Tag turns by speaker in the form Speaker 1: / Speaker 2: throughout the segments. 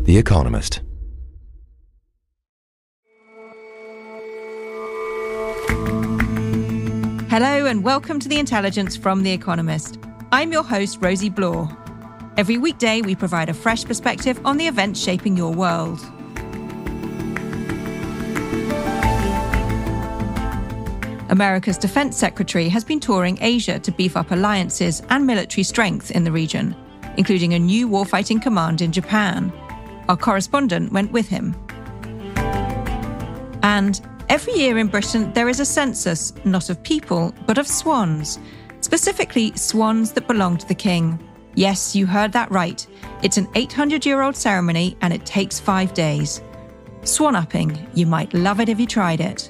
Speaker 1: The Economist.
Speaker 2: Hello and welcome to The Intelligence from The Economist. I'm your host, Rosie Blore. Every weekday, we provide a fresh perspective on the events shaping your world. America's Defense Secretary has been touring Asia to beef up alliances and military strength in the region, including a new warfighting command in Japan. Our correspondent went with him. And every year in Britain, there is a census, not of people, but of swans, specifically swans that belong to the king. Yes, you heard that right. It's an 800-year-old ceremony and it takes 5 days. Swan-upping. You might love it if you tried it.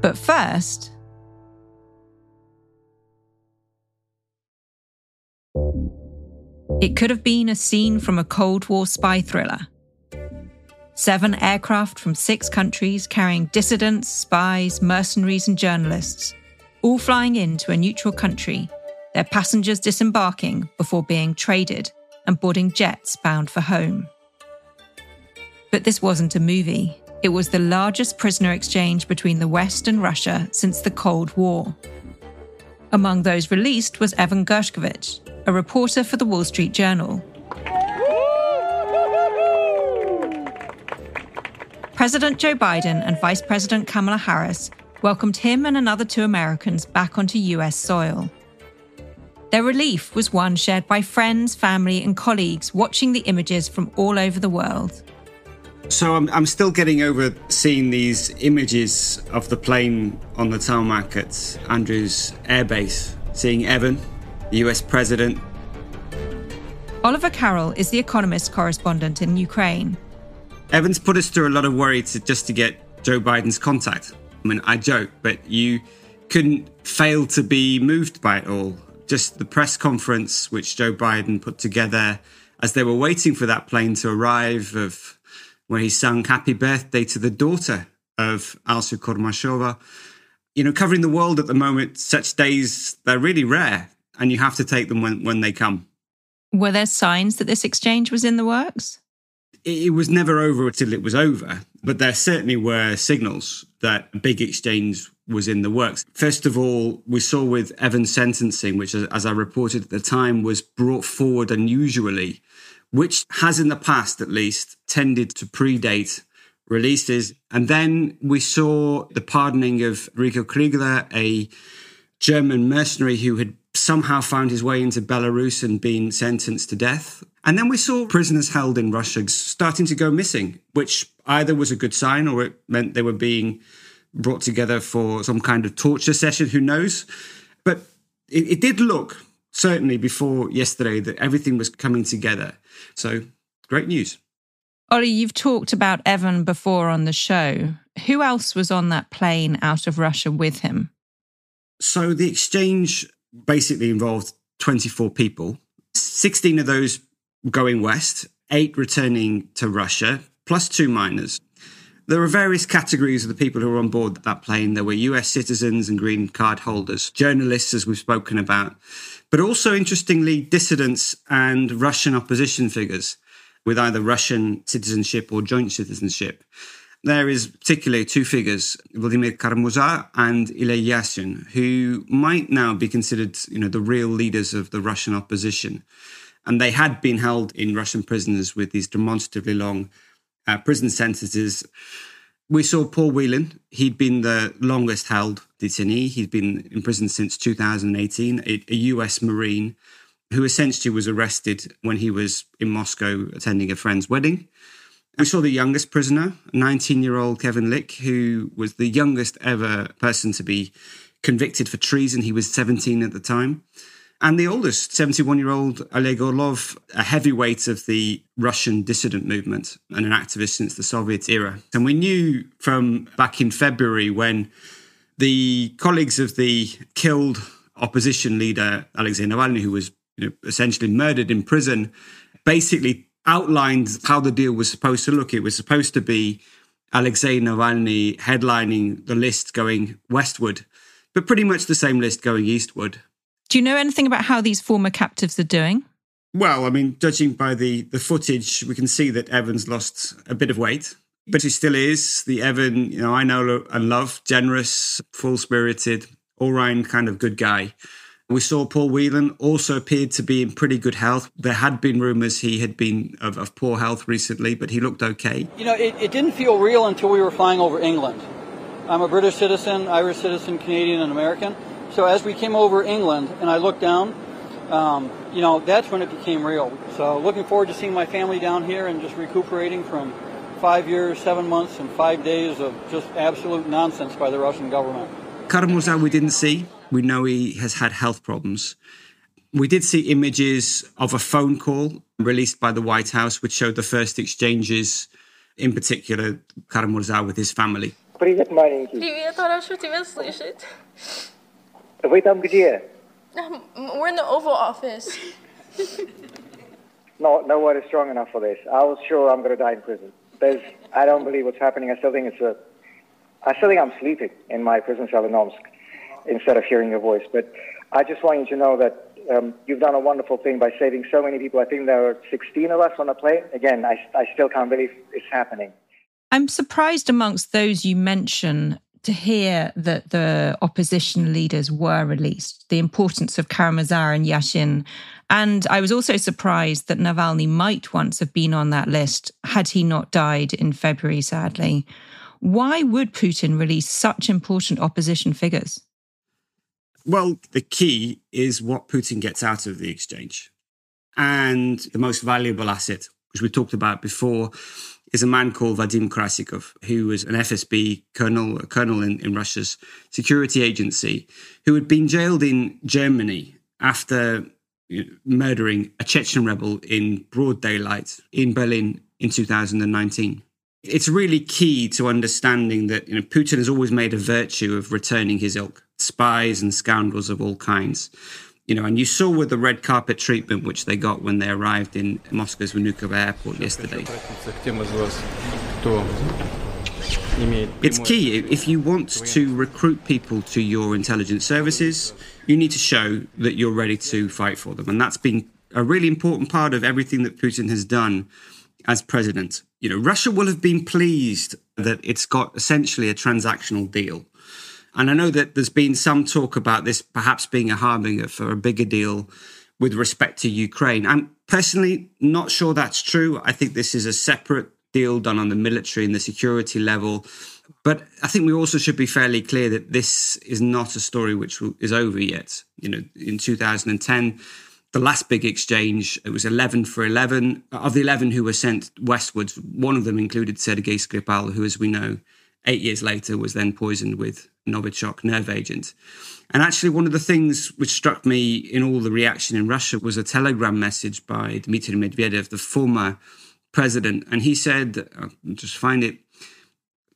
Speaker 2: But first, it could have been a scene from a Cold War spy thriller. 7 aircraft from 6 countries carrying dissidents, spies, mercenaries and journalists, all flying into a neutral country, their passengers disembarking before being traded and boarding jets bound for home. But this wasn't a movie. It was the largest prisoner exchange between the West and Russia since the Cold War. Among those released was Evan Gershkovich, a reporter for the Wall Street Journal. President Joe Biden and Vice President Kamala Harris welcomed him and another 2 Americans back onto US soil. Their relief was one shared by friends, family and colleagues watching the images from all over the world.
Speaker 3: So I'm still getting over seeing these images of the plane on the tarmac at Andrews Air Base, seeing Evan, the US president.
Speaker 2: Oliver Carroll is The Economist correspondent in Ukraine.
Speaker 3: Evan's put us through a lot of worry just to get Joe Biden's contact. I mean, I joke, but you couldn't fail to be moved by it all. Just the press conference which Joe Biden put together as they were waiting for that plane to arrive, where he sang Happy Birthday to the daughter of Alsa Kormashova. You know, covering the world at the moment, such days, they're really rare, and you have to take them when they come.
Speaker 2: Were there signs that this exchange was in the works?
Speaker 3: It was never over until it was over, but there certainly were signals that a big exchange was in the works. First of all, we saw with Evan's sentencing, which, as I reported at the time, was brought forward unusually, which has in the past, at least, tended to predate releases. And then we saw the pardoning of Rico Kriegler, a German mercenary who had somehow found his way into Belarus and been sentenced to death. And then we saw prisoners held in Russia starting to go missing, which either was a good sign or it meant they were being brought together for some kind of torture session, who knows. But it did look, certainly before yesterday, that everything was coming together. So, great news.
Speaker 2: Ollie, you've talked about Evan before on the show. Who else was on that plane out of Russia with him?
Speaker 3: So the exchange basically involved 24 people, 16 of those going west, 8 returning to Russia, plus 2 minors. There were various categories of the people who were on board that plane. There were US citizens and green card holders, journalists, as we've spoken about, but also, interestingly, dissidents and Russian opposition figures with either Russian citizenship or joint citizenship. There is particularly 2 figures, Vladimir Karmuzar and Ilya Yashin, who might now be considered, the real leaders of the Russian opposition. And they had been held in Russian prisons with these demonstratively long prison sentences. We saw Paul Whelan. He'd been the longest held detainee. He'd been in prison since 2018, a US Marine who essentially was arrested when he was in Moscow attending a friend's wedding. We saw the youngest prisoner, 19-year-old Kevin Lick, who was the youngest ever person to be convicted for treason. He was 17 at the time. And the oldest, 71-year-old Oleg Orlov, a heavyweight of the Russian dissident movement and an activist since the Soviet era. And we knew from back in February when the colleagues of the killed opposition leader Alexei Navalny, who was essentially murdered in prison, basically outlined how the deal was supposed to look. It was supposed to be Alexei Navalny headlining the list going westward. but pretty much the same list going eastward.
Speaker 2: Do you know anything about how these former captives are doing?
Speaker 3: Well, I mean, judging by the footage, we can see that Evan's lost a bit of weight, but he still is the Evan, I know and love, generous, full-spirited, all-round kind of good guy. We saw Paul Whelan also appeared to be in pretty good health. There had been rumours he had been of poor health recently, but he looked okay.
Speaker 1: It didn't feel real until we were flying over England. I'm a British citizen, Irish citizen, Canadian and American. So as we came over England and I looked down, that's when it became real. So looking forward to seeing my family down here and just recuperating from 5 years, 7 months and 5 days of just absolute nonsense by the Russian government.
Speaker 3: Karamurza we didn't see. We know he has had health problems. We did see images of a phone call released by the White House, which showed the first exchanges, in particular, Karamurza with his family.
Speaker 4: Привет, маленький.
Speaker 5: Привет, хорошо тебя слышать.
Speaker 4: Вы там где?
Speaker 5: We're in the Oval Office.
Speaker 4: No word is strong enough for this. I was sure I'm going to die in prison. I don't believe what's happening. I still think I'm sleeping in my prison cell in Omsk instead of hearing your voice. But I just want you to know that you've done a wonderful thing by saving so many people. I think there were 16 of us on a plane. Again, I still can't believe it's happening.
Speaker 2: I'm surprised amongst those you mention to hear that the opposition leaders were released, the importance of Karamurza and Yashin. And I was also surprised that Navalny might once have been on that list had he not died in February, sadly. Why would Putin release such important opposition figures?
Speaker 3: Well, the key is what Putin gets out of the exchange. And the most valuable asset, which we talked about before, is a man called Vadim Krasikov, who was an FSB colonel, a colonel in Russia's security agency, who had been jailed in Germany after murdering a Chechen rebel in broad daylight in Berlin in 2019. It's really key to understanding that Putin has always made a virtue of returning his ilk, spies and scoundrels of all kinds. And you saw with the red carpet treatment which they got when they arrived in Moscow's Vnukovo airport yesterday. It's key. If you want to recruit people to your intelligence services, you need to show that you're ready to fight for them. And that's been a really important part of everything that Putin has done as president. Russia will have been pleased that it's got essentially a transactional deal. And I know that there's been some talk about this perhaps being a harbinger for a bigger deal with respect to Ukraine. I'm personally not sure that's true. I think this is a separate deal done on the military and the security level. But I think we also should be fairly clear that this is not a story which is over yet. In 2010, the last big exchange, it was 11 for 11. Of the 11 who were sent westwards, one of them included Sergei Skripal, who, as we know, 8 years later was then poisoned with Novichok nerve agent. And actually, one of the things which struck me in all the reaction in Russia was a telegram message by Dmitry Medvedev, the former president. And he said, I'll just find it,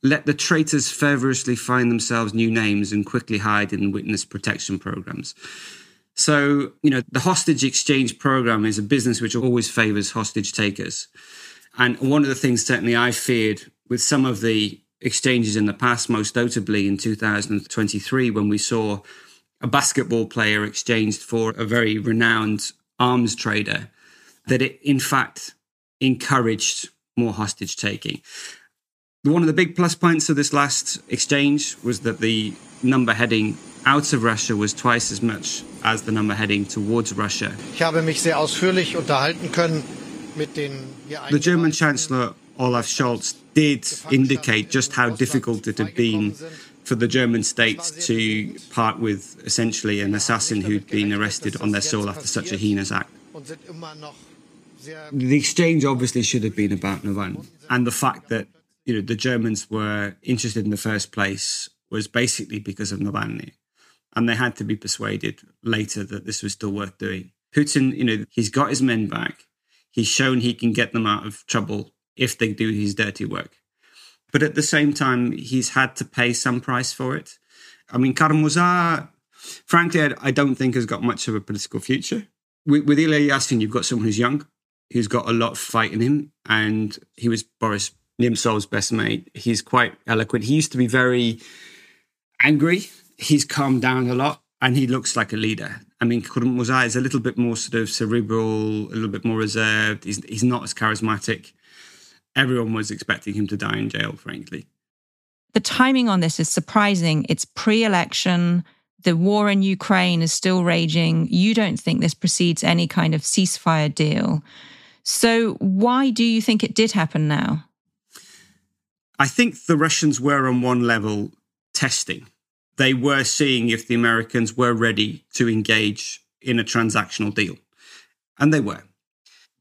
Speaker 3: "Let the traitors fervorously find themselves new names and quickly hide in witness protection programs." So, the hostage exchange program is a business which always favors hostage takers. And one of the things certainly I feared with some of the exchanges in the past, most notably in 2023, when we saw a basketball player exchanged for a very renowned arms trader, that it in fact encouraged more hostage taking. One of the big plus points of this last exchange was that the number heading out of Russia was twice as much as the number heading towards Russia. The German Chancellor Olaf Scholz did indicate just how difficult it had been for the German state to part with essentially an assassin who'd been arrested on their soil after such a heinous act. The exchange obviously should have been about Navalny, and the fact that the Germans were interested in the first place was basically because of Navalny, and they had to be persuaded later that this was still worth doing. Putin, he's got his men back. He's shown he can get them out of trouble if they do his dirty work. But at the same time, he's had to pay some price for it. I mean, Karamurza, frankly, I don't think has got much of a political future. With Ilya Yashin, you've got someone who's young, who's got a lot of fight in him, and he was Boris Nemtsov's best mate. He's quite eloquent. He used to be very angry. he's calmed down a lot and he looks like a leader. I mean, Khurramshahi is a little bit more sort of cerebral, a little bit more reserved. He's not as charismatic. Everyone was expecting him to die in jail, frankly.
Speaker 2: The timing on this is surprising. It's pre-election. The war in Ukraine is still raging. You don't think this precedes any kind of ceasefire deal. So why do you think it did happen now?
Speaker 3: I think the Russians were on one level testing. They were seeing if the Americans were ready to engage in a transactional deal. And they were.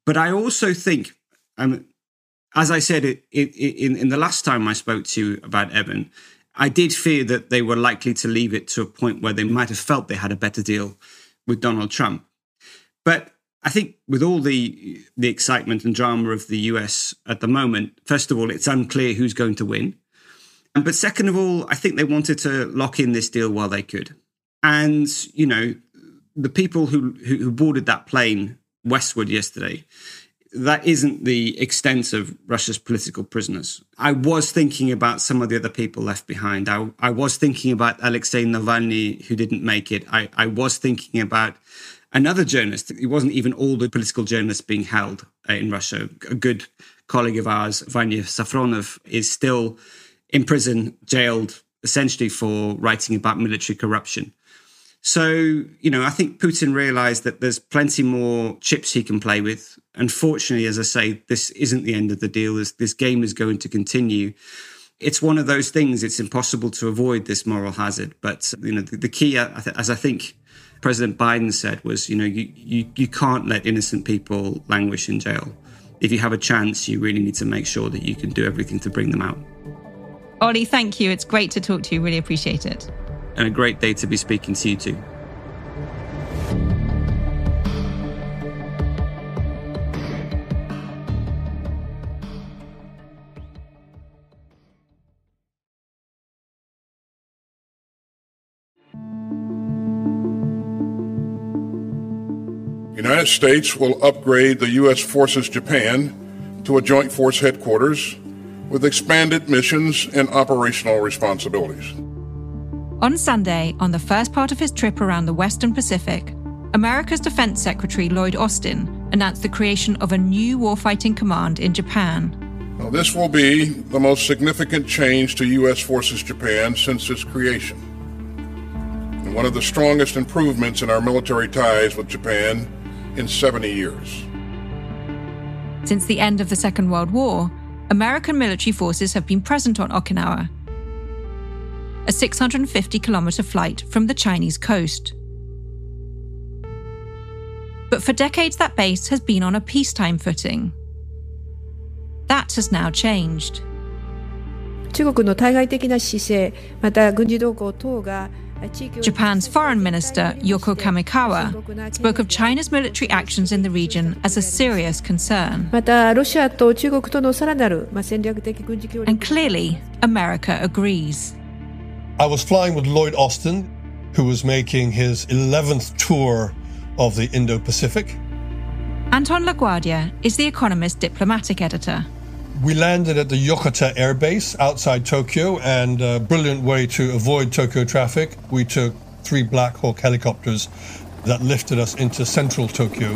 Speaker 3: But I also think, as I said in the last time I spoke to you about Evan, I did fear that they were likely to leave it to a point where they might have felt they had a better deal with Donald Trump. But I think with all the excitement and drama of the US at the moment, first of all, it's unclear who's going to win. But second of all, I think they wanted to lock in this deal while they could. And, you know, the people who boarded that plane westward yesterday, that isn't the extent of Russia's political prisoners. I was thinking about some of the other people left behind. I was thinking about Alexei Navalny, who didn't make it. I was thinking about another journalist. It wasn't even all the political journalists being held in Russia. A good colleague of ours, Vanya Safronov, is still in prison, jailed, essentially for writing about military corruption. So, you know, I think Putin realized that there's plenty more chips he can play with. Unfortunately, as I say, this isn't the end of the deal. This game is going to continue. It's one of those things. It's impossible to avoid this moral hazard. But, you know, the key, as I think President Biden said, was, you know, you can't let innocent people languish in jail. If you have a chance, you really need to make sure that you can do everything to bring them out.
Speaker 2: Ollie, thank you. It's great to talk to you. Really appreciate it.
Speaker 3: And a great day to be speaking to you too.
Speaker 6: The United States will upgrade the U.S. Forces Japan to a joint force headquarters with expanded missions and operational responsibilities.
Speaker 2: On Sunday, on the first part of his trip around the Western Pacific, America's Defense Secretary Lloyd Austin announced the creation of a new warfighting command in Japan.
Speaker 6: Now, this will be the most significant change to U.S. Forces Japan since its creation, and one of the strongest improvements in our military ties with Japan in 70 years.
Speaker 2: Since the end of the Second World War, American military forces have been present on Okinawa, a 650-kilometer flight from the Chinese coast. But for decades, that base has been on a peacetime footing. That has now changed.
Speaker 7: 中国の対外的な姿勢、また軍事動向等が
Speaker 2: Japan's foreign minister, Yoko Kamikawa, spoke of China's military actions in the region as a serious concern.
Speaker 7: またロシアと中国とのさらなる戦略的軍事協力
Speaker 2: And clearly, America agrees.
Speaker 8: I was flying with Lloyd Austin, who was making his 11th tour of the Indo-Pacific.
Speaker 2: Anton LaGuardia is The Economist diplomatic editor.
Speaker 8: We landed at the Yokota Air Base outside Tokyo, and a brilliant way to avoid Tokyo traffic, we took 3 Black Hawk helicopters that lifted us into central Tokyo,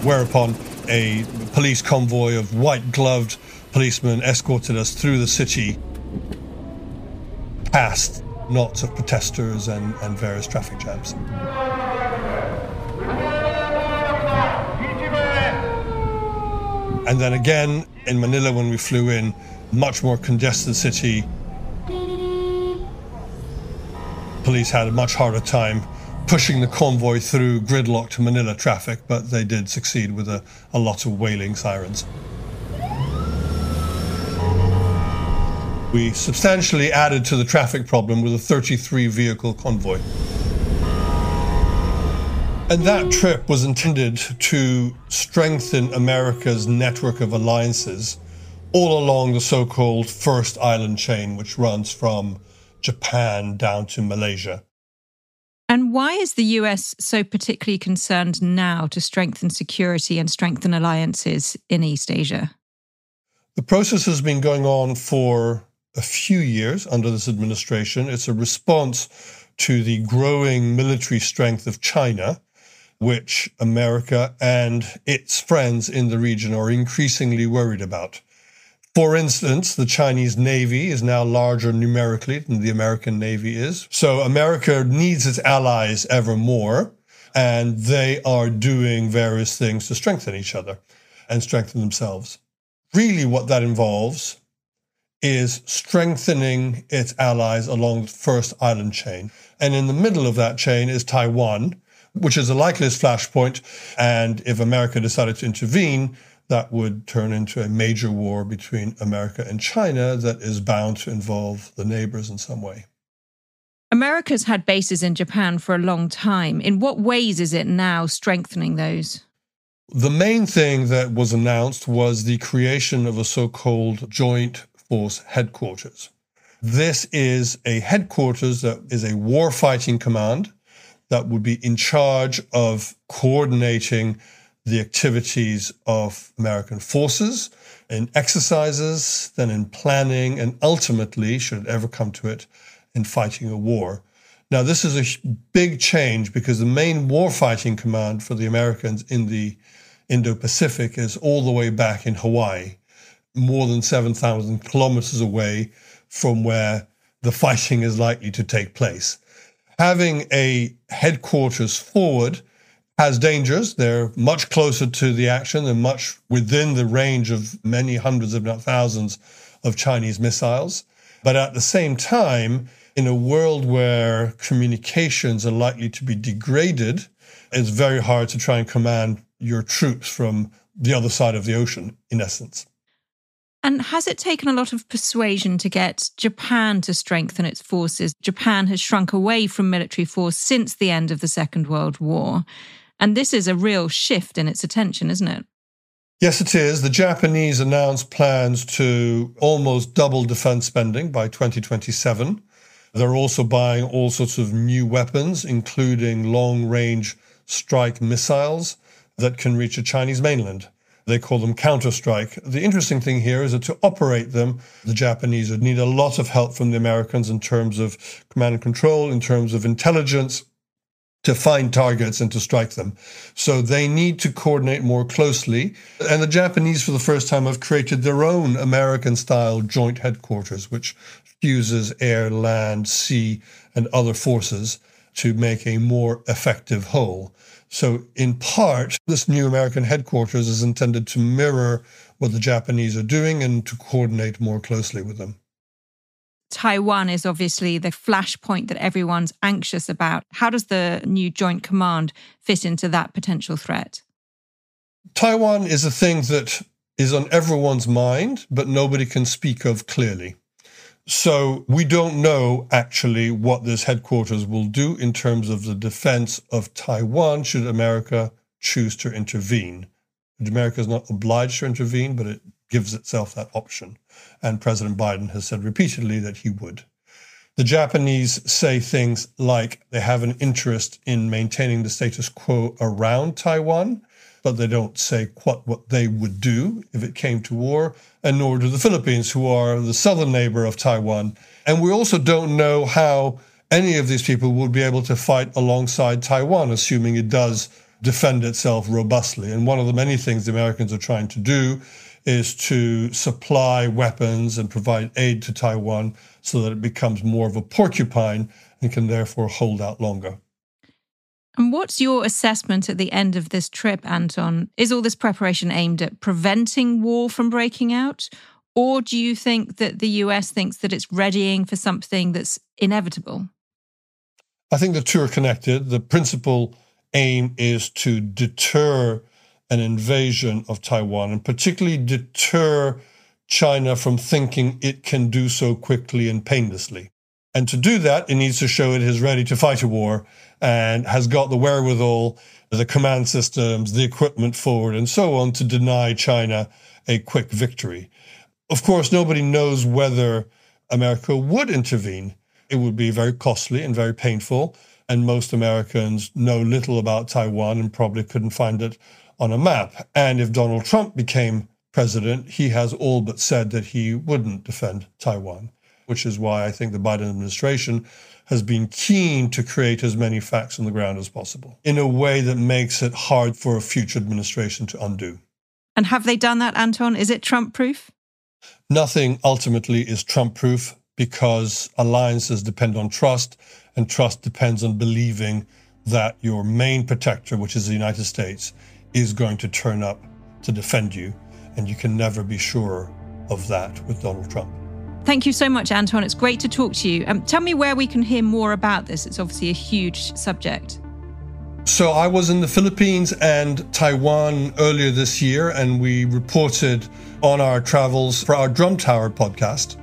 Speaker 8: whereupon a police convoy of white-gloved policemen escorted us through the city, past knots of protesters and various traffic jams. And then again, in Manila, when we flew in, much more congested city. Police had a much harder time pushing the convoy through gridlocked Manila traffic, but they did succeed with a lot of wailing sirens. We substantially added to the traffic problem with a 33-vehicle convoy. And that trip was intended to strengthen America's network of alliances all along the so-called First Island chain, which runs from Japan down to Malaysia.
Speaker 2: And why is the US so particularly concerned now to strengthen security and strengthen alliances in East Asia?
Speaker 8: The process has been going on for a few years under this administration. It's a response to the growing military strength of China, which America and its friends in the region are increasingly worried about. For instance, the Chinese Navy is now larger numerically than the American Navy is. So America needs its allies ever more, and they are doing various things to strengthen each other and strengthen themselves. Really what that involves is strengthening its allies along the first island chain. And in the middle of that chain is Taiwan, which is the likeliest flashpoint. And if America decided to intervene, that would turn into a major war between America and China that is bound to involve the neighbors in some way.
Speaker 2: America's had bases in Japan for a long time. In what ways is it now strengthening those?
Speaker 8: The main thing that was announced was the creation of a so-called Joint Force Headquarters. This is a headquarters that is a war-fighting command that would be in charge of coordinating the activities of American forces in exercises, then in planning, and ultimately, should it ever come to it, in fighting a war. Now, this is a big change because the main war-fighting command for the Americans in the Indo-Pacific is all the way back in Hawaii, more than 7,000 kilometers away from where the fighting is likely to take place. Having a headquarters forward has dangers. They're much closer to the action. They're much within the range of many hundreds, if not thousands, of Chinese missiles. But at the same time, in a world where communications are likely to be degraded, it's very hard to try and command your troops from the other side of the ocean, in essence.
Speaker 2: And has it taken a lot of persuasion to get Japan to strengthen its forces? Japan has shrunk away from military force since the end of the Second World War. And this is a real shift in its attention, isn't it?
Speaker 8: Yes, it is. The Japanese announced plans to almost double defense spending by 2027. They're also buying all sorts of new weapons, including long-range strike missiles that can reach the Chinese mainland. They call them counter-strike. The interesting thing here is that to operate them, the Japanese would need a lot of help from the Americans in terms of command and control, in terms of intelligence, to find targets and to strike them. So they need to coordinate more closely. And the Japanese, for the first time, have created their own American-style joint headquarters, which fuses air, land, sea, and other forces to make a more effective whole. So in part, this new American headquarters is intended to mirror what the Japanese are doing and to coordinate more closely with them.
Speaker 2: Taiwan is obviously the flashpoint that everyone's anxious about. How does the new joint command fit into that potential threat?
Speaker 8: Taiwan is a thing that is on everyone's mind, but nobody can speak of clearly. So we don't know actually what this headquarters will do in terms of the defense of Taiwan should America choose to intervene. America is not obliged to intervene, but it gives itself that option. And President Biden has said repeatedly that he would. The Japanese say things like they have an interest in maintaining the status quo around Taiwan, but they don't say what they would do if it came to war, and nor do the Philippines, who are the southern neighbor of Taiwan. And we also don't know how any of these people would be able to fight alongside Taiwan, assuming it does defend itself robustly. And one of the many things the Americans are trying to do is to supply weapons and provide aid to Taiwan so that it becomes more of a porcupine and can therefore hold out longer.
Speaker 2: And what's your assessment at the end of this trip, Anton? Is all this preparation aimed at preventing war from breaking out? Or do you think that the US thinks that it's readying for something that's inevitable?
Speaker 8: I think the two are connected. The principal aim is to deter an invasion of Taiwan, and particularly deter China from thinking it can do so quickly and painlessly. And to do that, it needs to show it is ready to fight a war and has got the wherewithal, the command systems, the equipment forward, and so on to deny China a quick victory. Of course, nobody knows whether America would intervene. It would be very costly and very painful, and most Americans know little about Taiwan and probably couldn't find it on a map. And if Donald Trump became president, he has all but said that he wouldn't defend Taiwan. which is why I think the Biden administration has been keen to create as many facts on the ground as possible in a way that makes it hard for a future administration to undo.
Speaker 2: And have they done that, Anton? Is it Trump-proof?
Speaker 8: Nothing ultimately is Trump-proof because alliances depend on trust, and trust depends on believing that your main protector, which is the United States, is going to turn up to defend you. And you can never be sure of that with Donald Trump.
Speaker 2: Thank you so much, Anton. It's great to talk to you. Tell me where we can hear more about this. It's obviously a huge subject.
Speaker 8: So I was in the Philippines and Taiwan earlier this year, and we reported on our travels for our Drum Tower podcast.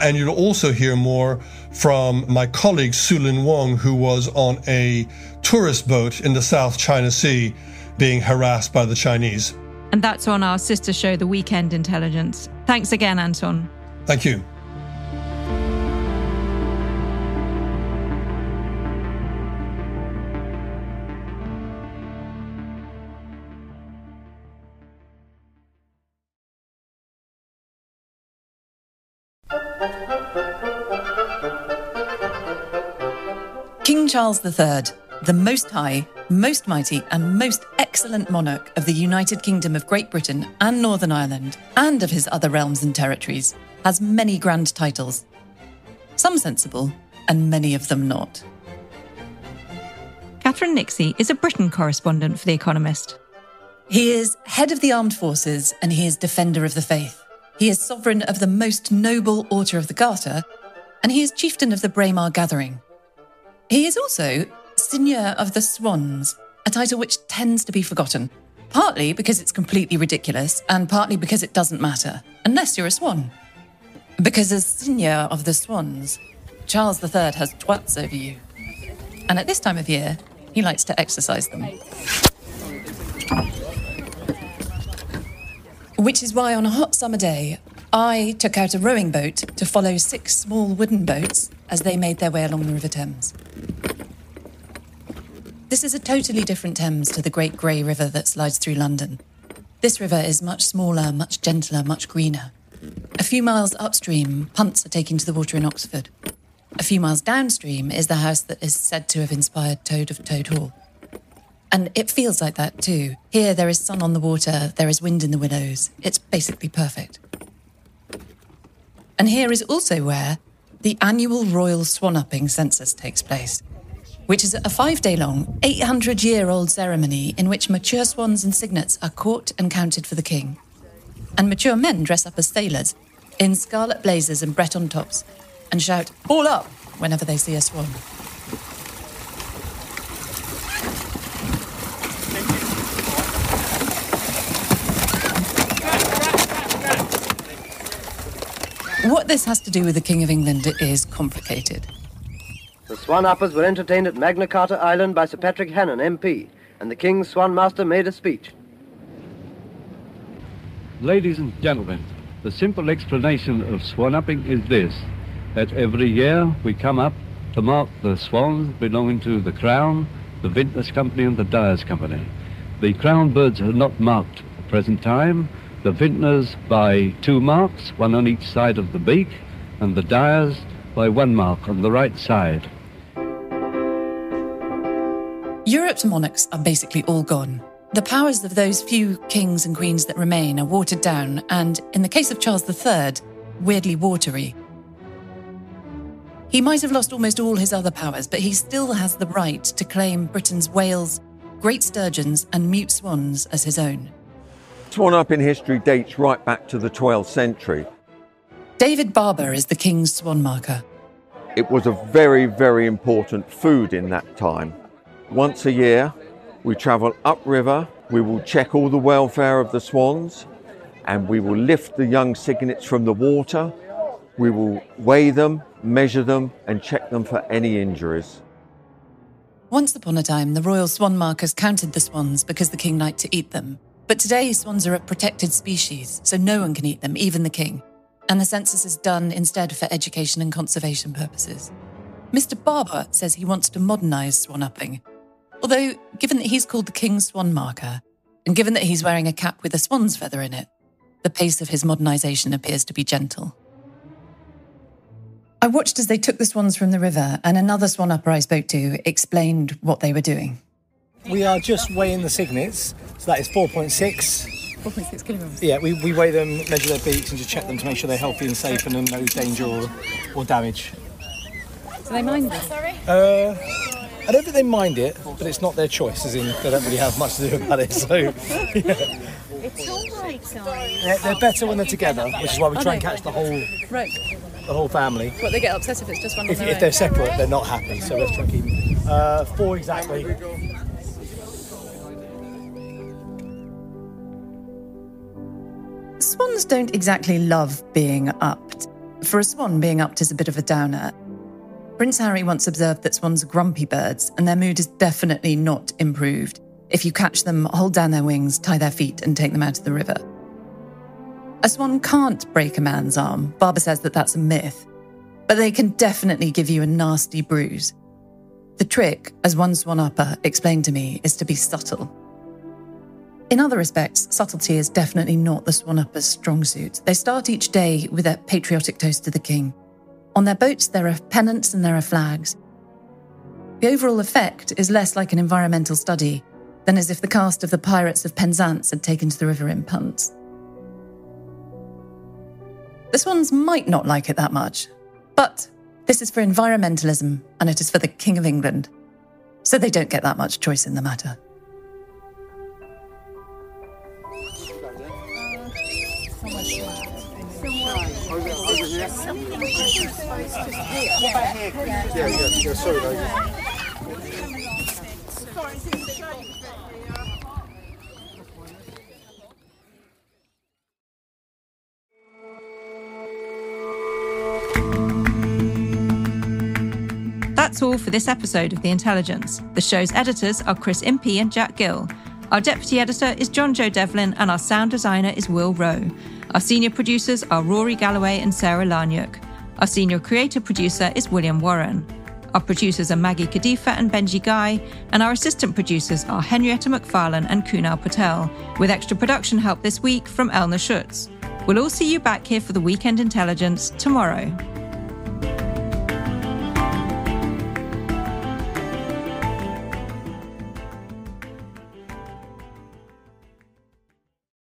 Speaker 8: And you'll also hear more from my colleague Su-Lin Wong, who was on a tourist boat in the South China Sea being harassed by the Chinese.
Speaker 2: And that's on our sister show, The Weekend Intelligence. Thanks again, Anton.
Speaker 8: Thank you.
Speaker 9: King Charles III, the Most High, Most Mighty and Most Excellent Monarch of the United Kingdom of Great Britain and Northern Ireland, and of his other realms and territories, has many grand titles. Some sensible, and many of them not.
Speaker 2: Catherine Nixie is a Britain correspondent for The Economist.
Speaker 9: He is head of the armed forces and he is defender of the faith. He is sovereign of the most noble Order of the Garter, and he is chieftain of the Braemar Gathering. He is also Seigneur of the Swans, a title which tends to be forgotten, partly because it's completely ridiculous and partly because it doesn't matter, unless you're a swan. Because as Seigneur of the Swans, Charles III has twats over you. And at this time of year, he likes to exercise them. Which is why on a hot summer day, I took out a rowing boat to follow 6 small wooden boats as they made their way along the River Thames. This is a totally different Thames to the Great Grey River that slides through London. This river is much smaller, much gentler, much greener. A few miles upstream, punts are taken to the water in Oxford. A few miles downstream is the house that is said to have inspired Toad of Toad Hall. And it feels like that too. Here there is sun on the water, there is wind in the willows. It's basically perfect. And here is also where the annual Royal Swan-upping census takes place, which is a 5-day-long, 800-year-old ceremony in which mature swans and cygnets are caught and counted for the king. And mature men dress up as sailors, in scarlet blazers and Breton tops, and shout, "All up!" whenever they see a swan. What this has to do with the King of England is complicated.
Speaker 10: The Swan-uppers were entertained at Magna Carta Island by Sir Patrick Hannon, MP, and the King's Swan Master made a speech.
Speaker 11: Ladies and gentlemen, the simple explanation of swan-upping is this, that every year we come up to mark the swans belonging to the Crown, the Vintners Company and the Dyers Company. The Crown birds are not marked at the present time, the Vintners by 2 marks, one on each side of the beak, and the Dyers by 1 mark on the right side.
Speaker 9: Europe's monarchs are basically all gone. The powers of those few kings and queens that remain are watered down and, in the case of Charles III, weirdly watery. He might have lost almost all his other powers, but he still has the right to claim Britain's whales, great sturgeons and mute swans as his own.
Speaker 12: Swan-upping history dates right back to the 12th century.
Speaker 9: David Barber is the king's swan marker.
Speaker 12: It was a very, very important food in that time. Once a year, we travel upriver, we will check all the welfare of the swans, and we will lift the young cygnets from the water. We will weigh them, measure them, and check them for any injuries.
Speaker 9: Once upon a time, the royal swan markers counted the swans because the king liked to eat them. But today, swans are a protected species, so no one can eat them, even the king. And the census is done instead for education and conservation purposes. Mr. Barber says he wants to modernise swan-upping. Although, given that he's called the King's Swan Marker, and given that he's wearing a cap with a swan's feather in it, the pace of his modernisation appears to be gentle. I watched as they took the swans from the river, and another swan upper I spoke to explained what they were doing.
Speaker 13: We are just weighing the cygnets, so that is 4.6.
Speaker 9: 4.6 kilograms?
Speaker 13: Yeah, we weigh them, measure their beaks and just check them to make sure they're healthy and safe and no danger or damage.
Speaker 9: Do they mind this?
Speaker 13: I don't think they mind it, but it's not their choice, as in they don't really have much to do about it, so yeah.
Speaker 14: It's all right, guys.
Speaker 13: They're better when they're together, which is why we try and catch the whole family.
Speaker 9: What, they get upset if it's just one on their
Speaker 13: If
Speaker 9: own?
Speaker 13: they're separate, they're not happy, so let's try and keep them. 4 exactly.
Speaker 9: Swans don't exactly love being upped. For a swan, being upped is a bit of a downer. Prince Harry once observed that swans are grumpy birds, and their mood is definitely not improved if you catch them, hold down their wings, tie their feet, and take them out of the river. A swan can't break a man's arm. Barbara says that that's a myth. But they can definitely give you a nasty bruise. The trick, as one swan upper explained to me, is to be subtle. In other respects, subtlety is definitely not the swan upper's strong suit. They start each day with a patriotic toast to the king. On their boats, there are pennants and there are flags. The overall effect is less like an environmental study than as if the cast of the Pirates of Penzance had taken to the river in punts. The swans might not like it that much, but this is for environmentalism and it is for the King of England, so they don't get that much choice in the matter.
Speaker 2: That's all for this episode of The Intelligence. The show's editors are Chris Impey and Jack Gill. Our deputy editor is John Joe Devlin and our sound designer is Will Rowe. Our senior producers are Rory Galloway and Sarah Larniuk. Our senior creative producer is William Warren. Our producers are Maggie Kadifa and Benji Guy, and our assistant producers are Henrietta McFarlane and Kunal Patel, with extra production help this week from Elna Schutz. We'll all see you back here for the Weekend Intelligence tomorrow.